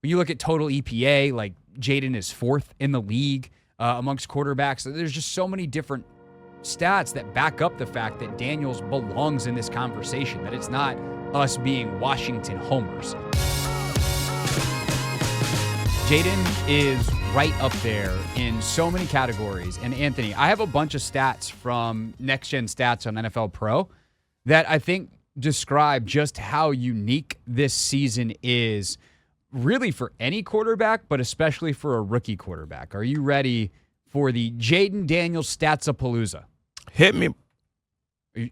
When you look at total EPA, like Jayden is 4th in the league amongst quarterbacks. There's just so many different stats that back up the fact that Daniels belongs in this conversation, that it's not us being Washington homers. Jayden is right up there in so many categories. And Anthony, I have a bunch of stats from Next Gen Stats on NFL Pro that I think describe just how unique this season is, really for any quarterback, but especially for a rookie quarterback. Are you ready for the Jayden Daniels Statsapalooza? Hit me.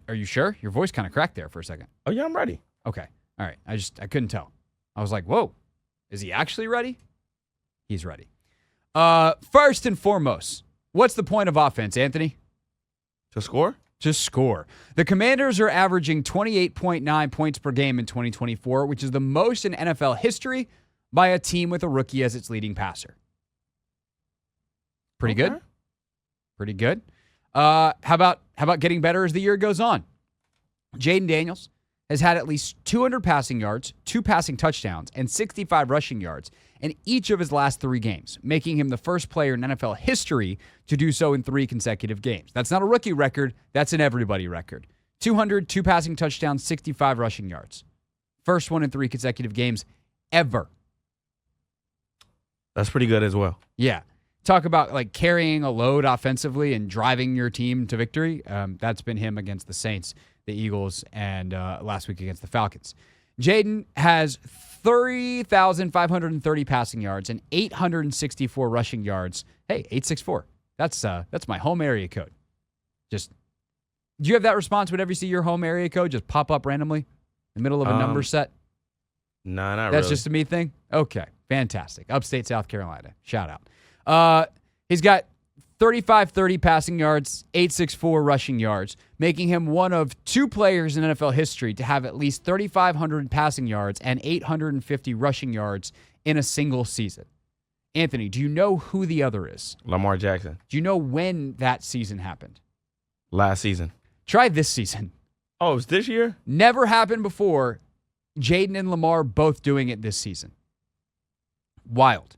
Are you sure? Your voice kind of cracked there for a second. Oh, yeah, I'm ready. Okay. All right. I couldn't tell. I was like, whoa, is he actually ready? He's ready. First and foremost, what's the point of offense, Anthony? To score? To score. The Commanders are averaging 28.9 points per game in 2024, which is the most in NFL history by a team with a rookie as its leading passer. Pretty good. Pretty good. How about getting better as the year goes on? Jayden Daniels has had at least 200 passing yards, 2 passing touchdowns, and 65 rushing yards in each of his last 3 games, making him the first player in NFL history to do so in 3 consecutive games. That's not a rookie record. That's an everybody record. 200, 2 passing touchdowns, 65 rushing yards. First one in 3 consecutive games ever. That's pretty good as well. Yeah. Talk about like carrying a load offensively and driving your team to victory. That's been him against the Saints, the Eagles, and last week against the Falcons. Jayden has 30,530 passing yards and 864 rushing yards. Hey, 864. That's my home area code. Just, do you have that response whenever you see your home area code just pop up randomly in the middle of a number set? Nah, not That's really. just a me thing? Okay, fantastic. Upstate South Carolina. Shout out. He's got 3,530 passing yards, 864 rushing yards, making him one of 2 players in NFL history to have at least 3,500 passing yards and 850 rushing yards in a single season. Anthony, do you know who the other is? Lamar Jackson. Do you know when that season happened? Last season. Try this season. Oh, it was this year? Never happened before. Jayden and Lamar both doing it this season. Wild.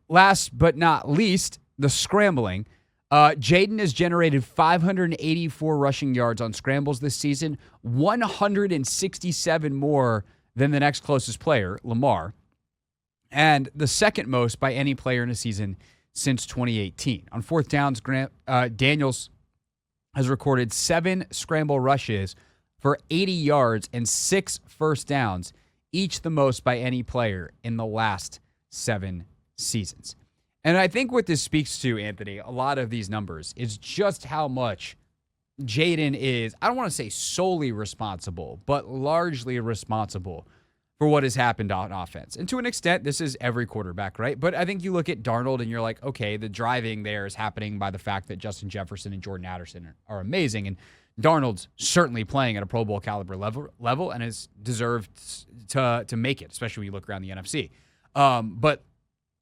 Last but not least, the scrambling. Jayden has generated 584 rushing yards on scrambles this season, 167 more than the next closest player, Lamar, and the second most by any player in a season since 2018. On 4th downs, Daniels has recorded 7 scramble rushes for 80 yards and 6 first downs, each the most by any player in the last 7 seasons. And I think what this speaks to, Anthony, a lot of these numbers, is just how much Jayden is, I don't want to say solely responsible, but largely responsible for what has happened on offense. And to an extent, this is every quarterback, right? But I think you look at Darnold and you're like, okay, the driving there is happening by the fact that Justin Jefferson and Jordan Addison are amazing. And Darnold's certainly playing at a Pro Bowl caliber level and has deserved to make it, especially when you look around the NFC. But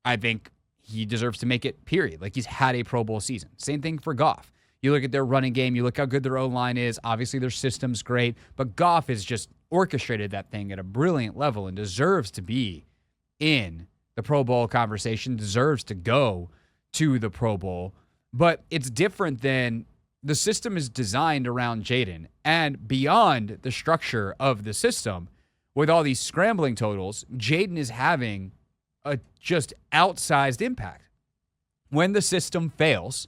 I think he deserves to make it, period. Like, he's had a Pro Bowl season. Same thing for Goff. You look at their running game, you look how good their O-line is. Obviously, their system's great, but Goff has just orchestrated that thing at a brilliant level and deserves to be in the Pro Bowl conversation, deserves to go to the Pro Bowl. But it's different than the system is designed around Jayden, and beyond the structure of the system, with all these scrambling totals, Jayden is having a just outsized impact. When the system fails,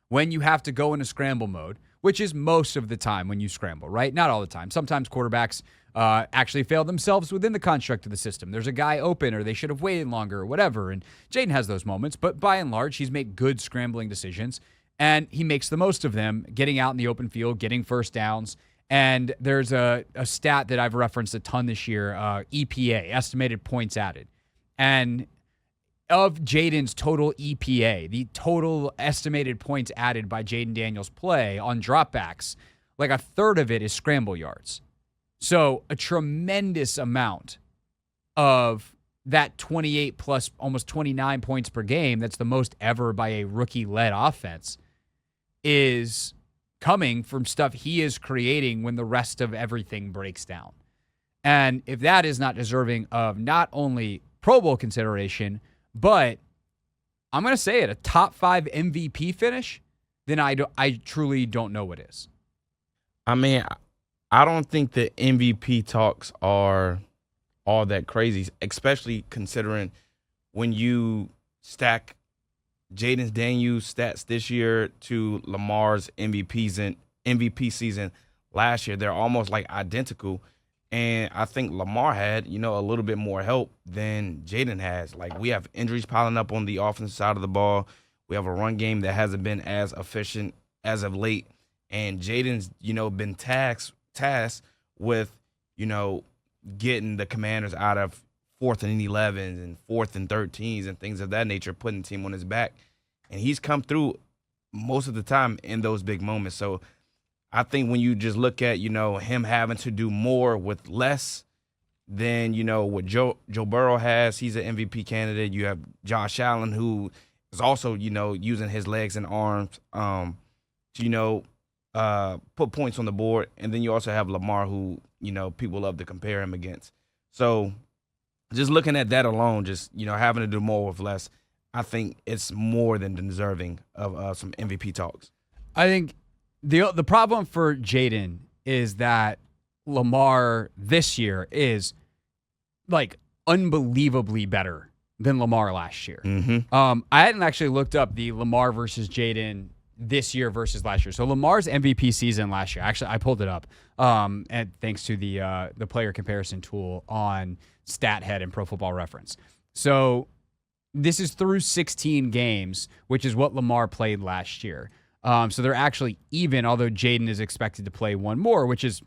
when you have to go into scramble mode, which is most of the time when you scramble, right? Not all the time. Sometimes quarterbacks actually fail themselves within the construct of the system. There's a guy open, or they should have waited longer, or whatever. And Jayden has those moments, but by and large, he's made good scrambling decisions, and he makes the most of them, getting out in the open field, getting first downs. And there's a stat that I've referenced a ton this year, EPA, estimated points added. And of Jayden's total EPA, the total estimated points added by Jayden Daniels' play on dropbacks, like a third of it is scramble yards. So a tremendous amount of that 28 plus almost 29 points per game, that's the most ever by a rookie-led offense, is coming from stuff he is creating when the rest of everything breaks down. And if that is not deserving of not only Pro Bowl consideration, but I'm going to say it, a top 5 MVP finish, then I truly don't know what is. I mean, I don't think the MVP talks are all that crazy, especially considering when you stack Jayden Daniels' stats this year to Lamar's MVP season last year. They're almost like identical. And I think Lamar had, a little bit more help than Jayden has. Like, we have injuries piling up on the offensive side of the ball. We have a run game that hasn't been as efficient as of late. And Jayden's, been tasked with, getting the Commanders out of 4th and 11s and 4th and 13s and things of that nature, putting the team on his back. And he's come through most of the time in those big moments. So I think when you just look at, him having to do more with less than, what Joe Burrow has, he's an MVP candidate. You have Josh Allen, who is also, using his legs and arms to, put points on the board. And then you also have Lamar, who, people love to compare him against. So just looking at that alone, just, having to do more with less, I think it's more than deserving of some MVP talks. I think the problem for Jayden is that Lamar this year is like unbelievably better than Lamar last year. Mm-hmm. I hadn't actually looked up the Lamar versus Jayden this year versus last year. So Lamar's MVP season last year, actually I pulled it up, and thanks to the player comparison tool on StatHead and Pro Football Reference. So this is through 16 games, which is what Lamar played last year. So they're actually even, although Jayden is expected to play one more, which is,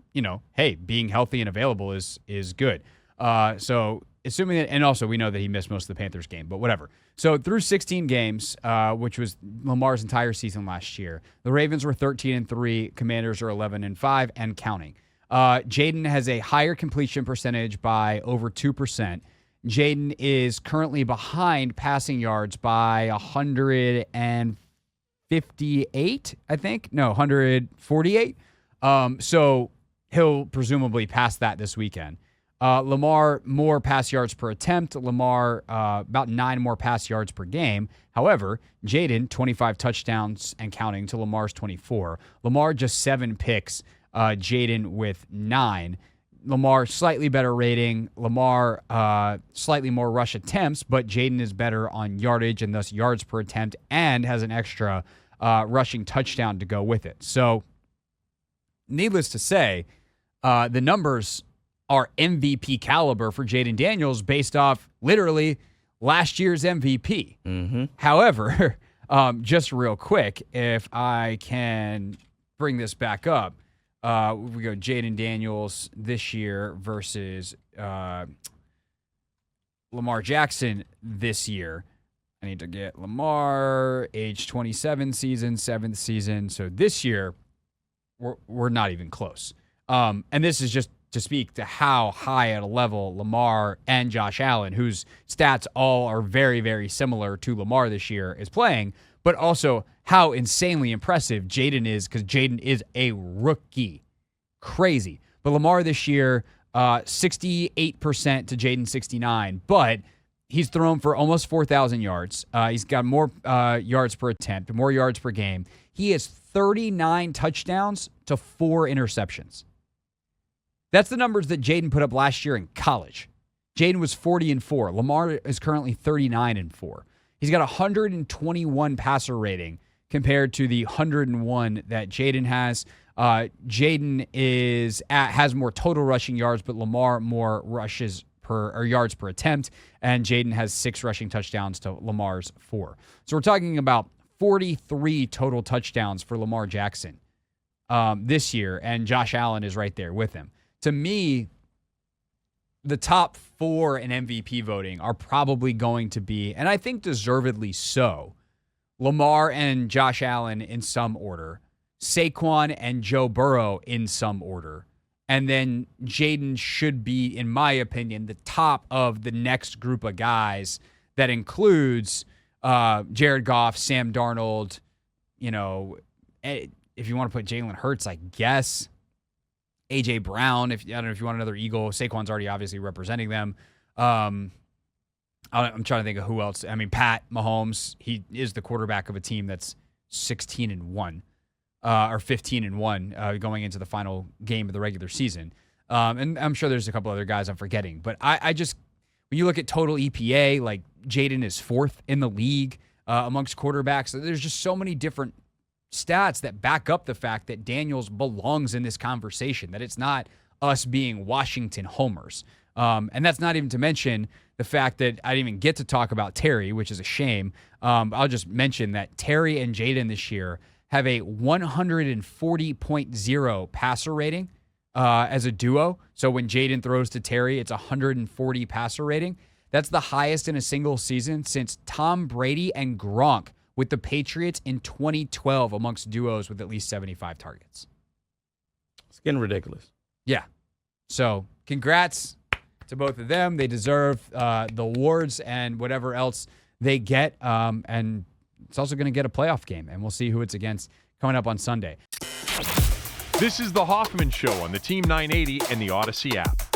hey, being healthy and available is good. So assuming that, and also we know that he missed most of the Panthers game, but whatever. So through 16 games, which was Lamar's entire season last year, the Ravens were 13-3, Commanders are 11-5 and counting. Jayden has a higher completion percentage by over 2%. Jayden is currently behind passing yards by 158, I think. No, 148. So he'll presumably pass that this weekend. Lamar, more pass yards per attempt. Lamar, about 9 more pass yards per game. However, Jayden, 25 touchdowns and counting to Lamar's 24. Lamar, just 7 picks. Jayden with 9. Lamar, slightly better rating. Lamar, slightly more rush attempts, but Jayden is better on yardage and thus yards per attempt and has an extra rushing touchdown to go with it. So, needless to say, the numbers are MVP caliber for Jayden Daniels based off literally last year's MVP. Mm-hmm. However, just real quick, if I can bring this back up, we go Jayden Daniels this year versus Lamar Jackson this year. I need to get Lamar, age 27 season, 7th season. So this year, we're not even close. And this is just to speak to how high at a level Lamar and Josh Allen, whose stats all are very, very similar to Lamar this year, is playing, but also how insanely impressive Jayden is, because Jayden is a rookie. Crazy. But Lamar this year, 68% to Jayden 69%, but he's thrown for almost 4,000 yards. He's got more yards per attempt, more yards per game. He has 39 touchdowns to 4 interceptions. That's the numbers that Jayden put up last year in college. Jayden was 40-4. Lamar is currently 39-4. He's got 121 passer rating compared to the 101 that Jayden has. Jayden has more total rushing yards, but Lamar more rushes or yards per attempt, and Jayden has 6 rushing touchdowns to Lamar's 4. So we're talking about 43 total touchdowns for Lamar Jackson this year, and Josh Allen is right there with him. To me, the top 4 in MVP voting are probably going to be, and I think deservedly so, Lamar and Josh Allen in some order, Saquon and Joe Burrow in some order, and then Jayden should be, in my opinion, the top of the next group of guys that includes Jared Goff, Sam Darnold, if you want to put Jalen Hurts, I guess, A.J. Brown, I don't know if you want another Eagle. Saquon's already obviously representing them. I'm trying to think of who else. I mean, Pat Mahomes, he is the quarterback of a team that's 16-1 or 15-1 going into the final game of the regular season. And I'm sure there's a couple other guys I'm forgetting. But I just, when you look at total EPA, like Jayden is 4th in the league amongst quarterbacks. There's just so many different stats that back up the fact that Daniels belongs in this conversation, that it's not us being Washington homers. And that's not even to mention the fact that I didn't even get to talk about Terry, which is a shame. I'll just mention that Terry and Jayden this year have a 140.0 passer rating as a duo. So when Jayden throws to Terry, it's 140 passer rating. That's the highest in a single season since Tom Brady and Gronk with the Patriots in 2012 amongst duos with at least 75 targets. It's getting ridiculous. Yeah. So congrats to both of them. They deserve the awards and whatever else they get. And it's also going to get a playoff game, and we'll see who it's against coming up on Sunday. This is the Hoffman Show on the Team 980 and the Odyssey app.